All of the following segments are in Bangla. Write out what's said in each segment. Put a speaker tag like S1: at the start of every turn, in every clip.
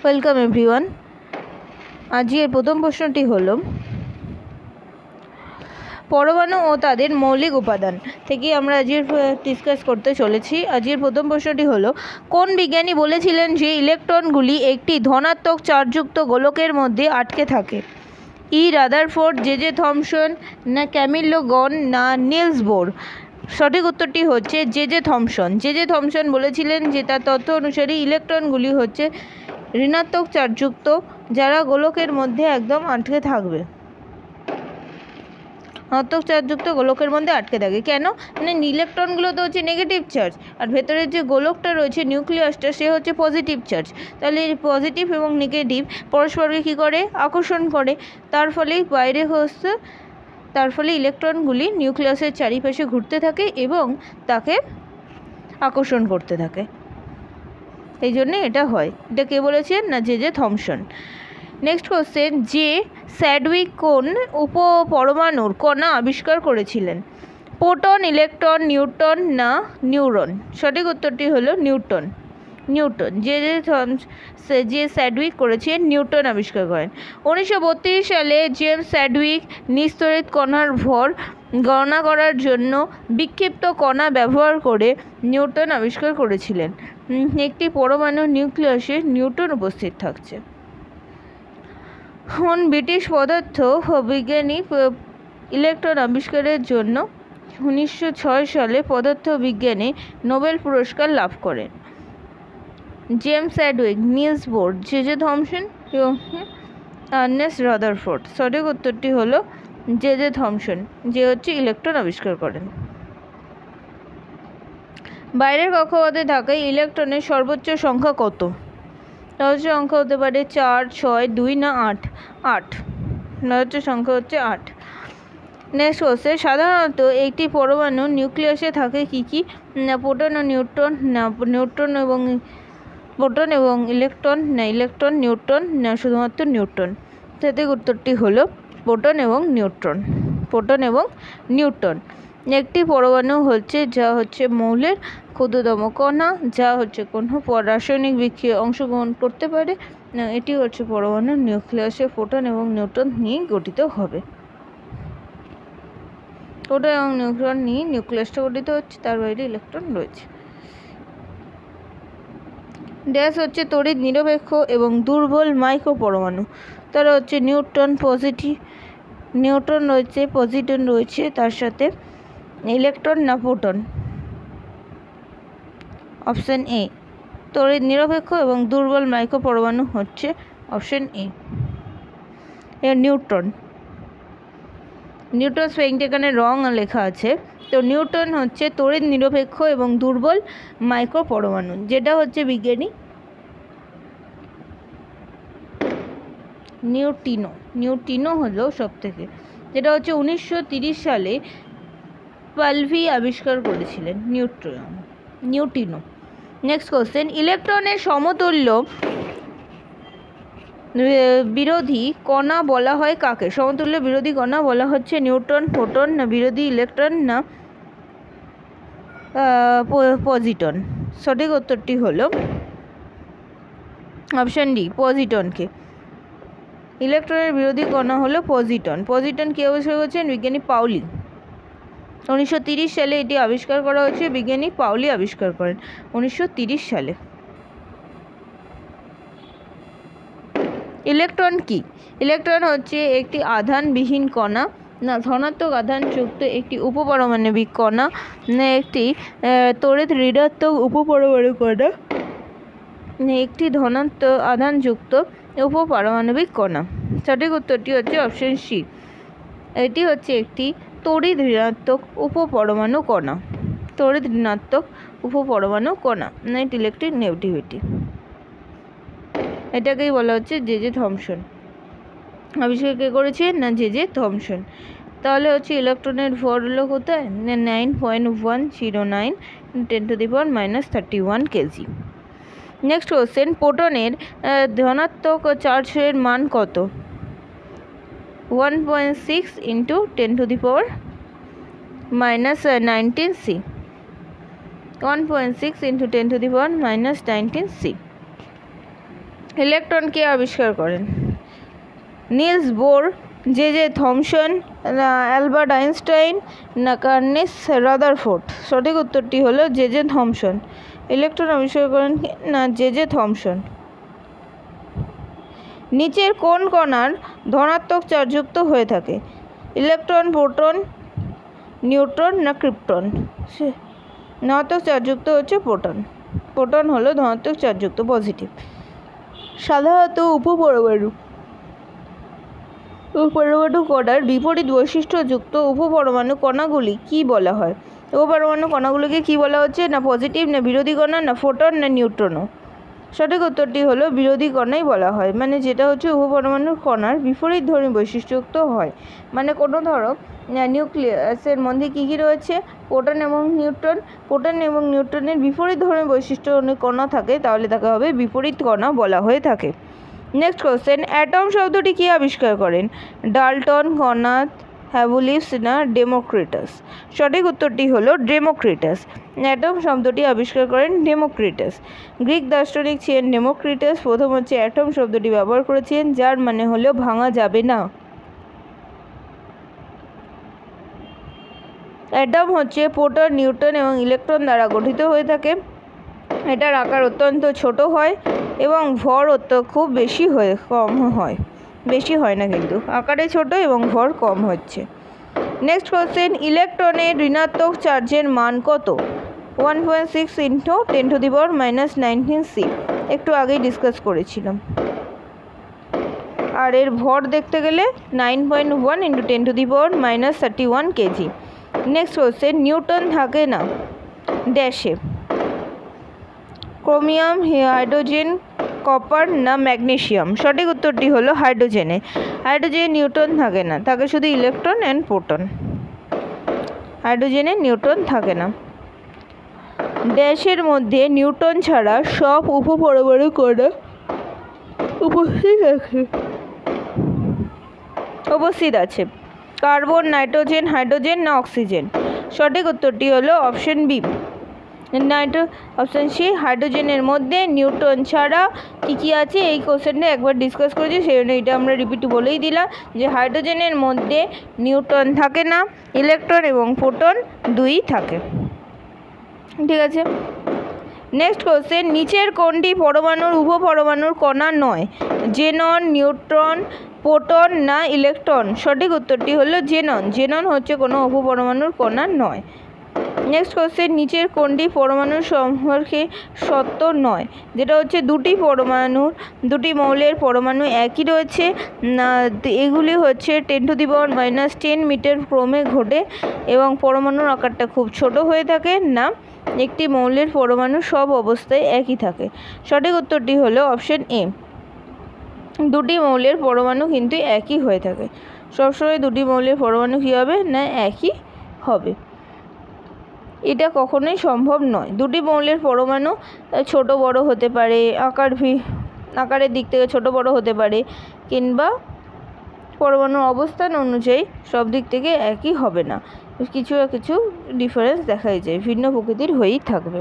S1: Welcome everyone. আজকের প্রথম প্রশ্নটি হলো পরমাণু ও তাদের মৌলিক উপাদান থেকে আমরা আজকের ডিসকাস করতে চলেছি। আজকের প্রথম প্রশ্নটি হলো কোন বিজ্ঞানী বলেছিলেন যে ইলেকট্রনগুলি একটি ধনাত্মক চার্জযুক্ত গোলকের মধ্যে আটকে থাকে? ই রাদারফোর্ড, জে থমসন, না ক্যামিলো গন, না নিলস বোর? সঠিক উত্তরটি হচ্ছে জে থমসন। জে থমসন বলেছিলেন যে তার তথ্য অনুসারে ইলেকট্রনগুলি হচ্ছে ঋণাত্মক চার্জযুক্ত, যারা গোলকের মধ্যে একদম আটকে থাকবে। ঋণাত্মক চার্জযুক্ত গোলকের মধ্যে আটকে থাকে কেন? মানে ইলেকট্রনগুলো তো হচ্ছে নেগেটিভ চার্জ, আর ভেতরের যে গোলকটা রয়েছে নিউক্লিয়াসটা সে হচ্ছে পজিটিভ চার্জ। তাহলে পজিটিভ এবং নেগেটিভ পরস্পরকে কী করে? আকর্ষণ করে। তার ফলে ইলেকট্রনগুলি নিউক্লিয়াসের চারিপাশে ঘুরতে থাকে এবং তাকে আকর্ষণ করতে থাকে। এই জন্যে এটা হয়। এটা কে বলেছেন? না জে থমসন। নেক্সট কোশ্চেন, যে স্যাডউইক কোন উপপরমাণুর কণা আবিষ্কার করেছিলেন? প্রোটন, ইলেকট্রন, নিউট্রন, না নিউরন? সঠিক উত্তরটি হলো নিউটন। যে স্যাডউইক করেছেন, নিউটন আবিষ্কার করেন। 1932 সালে জেমস স্যাডউইক নিস্তড়িত কণার ভর গণনা করার জন্য বিক্ষিপ্ত কণা ব্যবহার করে নিউটন আবিষ্কার করেছিলেন। একটি পরমাণু নিউক্লিয়াসে নিউটন উপস্থিত থাকছে। ব্রিটিশ পদার্থ বিজ্ঞানী ইলেকট্রন আবিষ্কারের জন্য 1906 সালে পদার্থ বিজ্ঞানে নোবেল পুরস্কার লাভ করেন। James Chadwick, Nils bore, J Thomson এবং আর্নেস্ট রাদারফোর্ড? সঠিক উত্তরটি হলো জে থমসন, যে হচ্ছে ইলেকট্রন আবিষ্কার করেন। বাইরের কক্ষপথে থাকা ইলেকট্রনের সর্বোচ্চ সংখ্যা কত? সর্বোচ্চ সংখ্যা হতে পারে 4, 6, 2, না 8? 8। সর্বোচ্চ সংখ্যা হচ্ছে 8। নেক্সট হচ্ছে সাধারণত একটি পরমাণু নিউক্লিয়াসে থাকে কি কি? না প্রোটন ও নিউট্রন, না প্রোটন এবং ইলেকট্রন, না ইলেকট্রন, নিউট্রন, না শুধুমাত্র নিউট্রন? সঠিক উত্তরটি হলো প্রোটন এবং নিউট্রন। প্রোটন এবং নিউট্রন। একটি পরমাণু হচ্ছে যা হচ্ছে মৌলের ক্ষুদ্রতম কণা, যা হচ্ছে কোনো রাসায়নিক বিক্রিয়ায় অংশগ্রহণ করতে পারে। এটি হচ্ছে পরমাণু নিউক্লিয়াসে প্রোটন এবং নিউট্রন নিয়ে গঠিত হবে। প্রোটন এবং নিউট্রন নিয়ে নিউক্লিয়াসটা গঠিত হচ্ছে, তার বাইরে ইলেকট্রন রয়েছে। ড্যাশ হচ্ছে তড়িৎ নিরপেক্ষ এবং দুর্বল মাইক্রো পরমাণু? তারা হচ্ছে নিউট্রন রয়েছে, পজিটন রয়েছে, তার সাথে ইলেকট্রন, না প্রোটন? Option A. তড়িৎ নিরপেক্ষ এবং দুর্বল মাইক্রো পরমাণু হচ্ছে অপশান এ। নিউট্রন স্পেলিংটা এখানে রং লেখা আছে। তো নিউট্রন হচ্ছে তড়িৎ নিরপেক্ষ এবং দুর্বল মাইক্রো পরমাণু, যেটা হচ্ছে বিজ্ঞানী নিউট্রিনো হলো সব থেকে, যেটা হচ্ছে 1930 সালে পালভি আবিষ্কার করেছিলেন নিউট্রিনো। নেক্সট কোশ্চেন, ইলেকট্রনের সমতুল্য বিরোধী কণা বলা হয় কাকে? সমতুল্য বিরোধী কণা বলা হচ্ছে নিউট্রন, প্রোটন, না বিরোধী ইলেকট্রন, না পজিটন? সঠিক উত্তরটি হলো অপশান ডি, পজিটনকে। ইলেকট্রনের বিরোধী কণা হলো পজিটন। পজিটন কে আবিষ্কার করেছেন? বিজ্ঞানী পাউলি। 1930 সালে এটি আবিষ্কার করা হয়েছে, বিজ্ঞানী পাউলি আবিষ্কার করেন 1930 সালে। ইলেকট্রন কি? ইলেকট্রন হচ্ছে একটি আধানবিহীন কণা, না ধনাত্মক আধানযুক্ত একটি উপপারমাণবিক কণা, না একটি তড়িৎ ঋণাত্মক উপপারমাণবিক কণা, না একটি ধনাত্মক আধানযুক্ত উপপারমাণবিক কণা? সঠিক উত্তরটি হচ্ছে অপশন সি। এটি হচ্ছে একটি তড়িৎ ঋণাত্মক উপপরমাণু কণা। তড়িৎ ঋণাত্মক উপপরমাণু কণা, নেট ইলেকট্রিক নেগেটিভিটি। এটাকেই বলা হচ্ছে জে থমসন। আবিষ্কার কে করেছেন? না জে থমসন। তাহলে হচ্ছে ইলেকট্রনের ভর হলো কোথায়? 9.109 × 10⁻³ কেজি। নেক্সট কোশ্চেন, প্রোটনের ধনাত্মক চার্জের মান কত? 1.6 × 10⁻19 C? 1.6 × 10⁻19 C। ইলেকট্রন কে আবিষ্কার করেন? Nils bore, J Thomson, Albert Einstein না কার্নেস রাদারফোর্ড? সঠিক উত্তরটি হলো জে থমসন। ইলেকট্রন আবিষ্কার করেন না জে থমসন। নিচের কোন কণার ধনাত্মক চার্জযুক্ত হয়ে থাকে? ইলেকট্রন, প্রোটন, নিউট্রন না ক্রিপ্টন? ধনাত্মক চার্জযুক্ত হচ্ছে প্রোটন। প্রোটন হলো ধনাত্মক চার্জযুক্ত, পজিটিভ। সাধারণত উপপরমাণু কণার বিপরীত বৈশিষ্ট্যযুক্ত উপপরমাণু কণাগুলি কি বলা হয়? উপপরমাণু কণাগুলিকে কি বলা হচ্ছে? না পজিটিভ, না বিরোধী কণা, না ফোটন, না নিউট্রনও? সঠিক উত্তরটি হলো বিরোধী কণাই বলা হয়। মানে যেটা হচ্ছে উপপরমাণুর কণার বিপরীত ধর্মী বৈশিষ্ট্যযুক্ত হয়। মানে কোনো ধরো নিউক্লিয়াসের মধ্যে কী কী রয়েছে? প্রোটন এবং নিউট্রন। প্রোটন এবং নিউট্রনের বিপরীত ধর্মী বৈশিষ্ট্য কণা থাকে, তাহলে তাকে হবে বিপরীত কণা বলা হয়ে থাকে। নেক্সট কোশ্চেন, অ্যাটম শব্দটি কে আবিষ্কার করেন? ডাল্টন, কনাথ, হ্যাভুলিস না ডেমোক্রিটাস? সঠিক উত্তরটি হলো ডেমোক্রিটাস। অ্যাটম শব্দটি আবিষ্কার করেন ডেমোক্রিটাস। গ্রিক দার্শনিক ছিলেন ডেমোক্রিটাস। প্রথম হচ্ছে অ্যাটম শব্দটি ব্যবহার করেছিলেন, যার মানে হলো ভাঙা যাবে না। অ্যাটম হচ্ছে প্রোটন, নিউট্রন এবং ইলেকট্রন দ্বারা গঠিত হয়ে থাকে। এটার আকার অত্যন্ত ছোট হয় এবং ভর খুব কম হয়। বেশি হয় না, কিন্তু আকারে ছোট এবং ভর কম হচ্ছে। নেক্সট কোশ্চেন, ইলেকট্রনের ঋণাত্মক চার্জের মান কত? 1.6 × 10⁻⁻19 C। একটু আগেই ডিসকাস করেছিলাম। আর এর ভর দেখতে গেলে 9.1 × 10⁻31 কেজি। নেক্সট কোশ্চেন, নিউটন থাকে না ড্যাশে? ক্রোমিয়াম, হাইড্রোজেন, কপার না ম্যাগনেসিয়াম? সঠিক উত্তরটি হলো হাইড্রোজেনে। হাইড্রোজেনে নিউটন থাকে না, থাকে শুধু ইলেকট্রন অ্যান্ড প্রোটন। হাইড্রোজেনে নিউটন থাকে না। ড্যাশের মধ্যে নিউটন ছাড়া সব উপপরমাণু কণা উপস্থিত আছে। কার্বন, নাইট্রোজেন, হাইড্রোজেন না অক্সিজেন? সঠিক উত্তরটি হলো অপশন বি, অপশন সি, হাইড্রোজেনের মধ্যে নিউটন ছাড়া কী কী আছে এই কোশ্চেনটা একবার ডিসকাস করেছি, সেই জন্য এটা আমরা রিপিট বলেই দিলাম যে হাইড্রোজেনের মধ্যে নিউটন থাকে না, ইলেকট্রন এবং প্রোটন দুই থাকে। ঠিক আছে। নেক্সট কোশ্চেন, নিচের কোনটি পরমাণুর উপপরমাণুর কণা নয়? জেনন, নিউট্রন, প্রোটন না ইলেকট্রন? সঠিক উত্তরটি হলো জেনন। জেনন হচ্ছে কোনো উপপরমাণুর কণা নয়। নেক্সট কোশ্চেন, নিচের কোনটি পরমাণুর সম্পর্কে সত্য নয়? যেটা হচ্ছে দুটি মৌলের পরমাণু একই রয়েছে না, এগুলি হচ্ছে 10⁻10 মিটার ক্রমে ঘটে এবং পরমাণুর আকারটা খুব ছোট হয়ে থাকে না, একটি মৌলের পরমাণু সব অবস্থায় একই থাকে? সঠিক উত্তরটি হলো অপশন এ, দুটি মৌলের পরমাণু কিন্তু একই হয়ে থাকে। সবসময় দুটি মৌলের পরমাণু কী হবে না একই হবে, এটা কখনোই সম্ভব নয়। দুটি মৌলের পরমাণু ছোট বড় হতে পারে, আকারের দিক থেকে ছোট বড় হতে পারে, কিংবা পরমাণুর অবস্থান অনুযায়ী সব দিক থেকে একই হবে না, কিছু না কিছু ডিফারেন্স দেখাই যায়, ভিন্ন প্রকৃতির হয়েই থাকবে।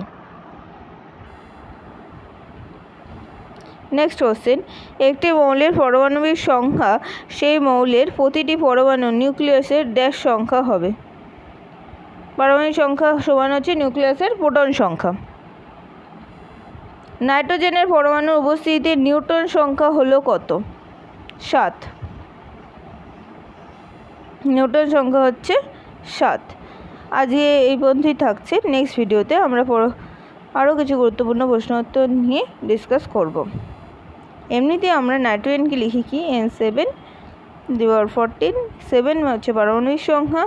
S1: নেক্সট কোশ্চেন, একটি মৌলের পারমাণবিক সংখ্যা সেই মৌলের প্রতিটি পরমাণু নিউক্লিয়াসের ড্যাশ সংখ্যা হবে? পারমাণবিক সংখ্যা সমান হচ্ছে নিউক্লিয়াসের প্রোটন সংখ্যা। নাইট্রোজেনের পরমাণুর উপস্থিতিতে নিউট্রন সংখ্যা হলো কত? 7। নিউটন সংখ্যা হচ্ছে 7। আজকে এই পর্যন্তই থাকছে। নেক্সট ভিডিওতে আমরা আরও কিছু গুরুত্বপূর্ণ প্রশ্ন উত্তর নিয়ে ডিসকাস করব। এমনিতে আমরা নাইট্রোজেনকে লিখি কি N7/14, 7 হচ্ছে পারমাণবিক সংখ্যা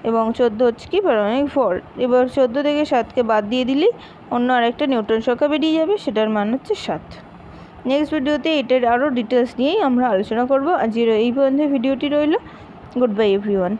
S1: এবং 14 হচ্ছে কি পারমাণবিক ভর। এবার 14 থেকে 7কে বাদ দিয়ে দিলেই অন্য আরেকটা নিউটন সংখ্যা বেরিয়ে যাবে, সেটার মান হচ্ছে 7। নেক্সট ভিডিওতে এটার আরও ডিটেলস নিয়েই আমরা আলোচনা করব। আজকের এই পর্যন্ত ভিডিওটি রইল। Good bye everyone.